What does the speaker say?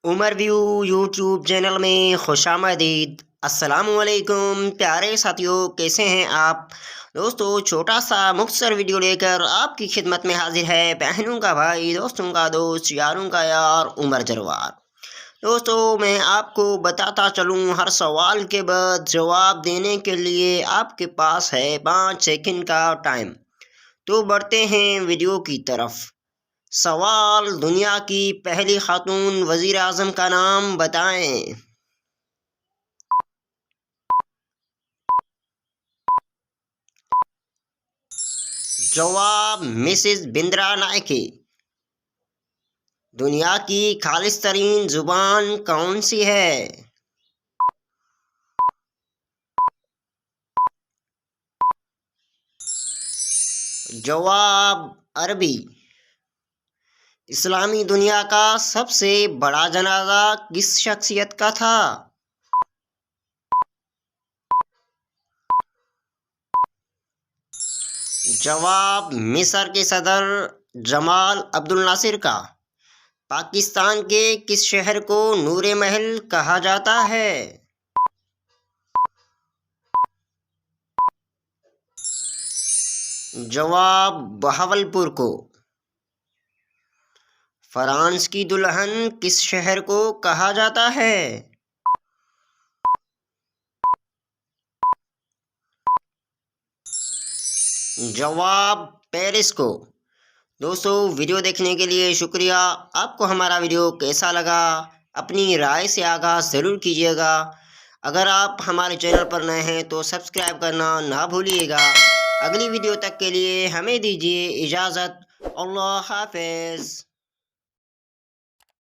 عمر view YouTube channel میں خوش آمدید۔ السلام علیکم پیارے ساتھیوں، کیسے ہیں آپ دوستو؟ چھوٹا سا مختصر ویڈیو لے کر آپ کی خدمت میں حاضر ہے بہنوں کا بھائی، دوستوں کا دوست، یاروں کا یار عمر جروار۔ دوستو میں آپ کو بتاتا چلوں، ہر سوال کے بعد جواب دینے کے لیے آپ کے پاس ہے 5 سیکنڈ کا ٹائم۔ تو بڑھتے ہیں ویڈیو کی طرف۔ سوال: دنیا کی پہلی خاتون وزیر اعظم کا نام بتائیں۔ جواب: مسز بندرا نائکی۔ دنیا کی خالص ترین زبان کون سی ہے؟ جواب: عربی۔ اسلامی دنیا کا سب سے بڑا جنازہ کس شخصیت کا تھا؟ جواب: مصر کے صدر جمال عبد الناصر کا۔ پاکستان کے کس شہر کو نور محل کہا جاتا ہے؟ جواب: بہاولپور کو۔ فرانس کی دلہن کس شہر کو کہا جاتا ہے؟ جواب: پیرس کو۔ دوستو ویڈیو دیکھنے کے لیے شکریہ۔ آپ کو ہمارا ویڈیو کیسا لگا اپنی رائے سے آگاہ ضرور کیجیے گا۔ اگر آپ ہمارے چینل پر نئے ہیں تو سبسکرائب کرنا نہ بھولیے گا۔ اگلی ویڈیو تک کے لیے ہمیں دیجیے اجازت۔ اللہ حافظ۔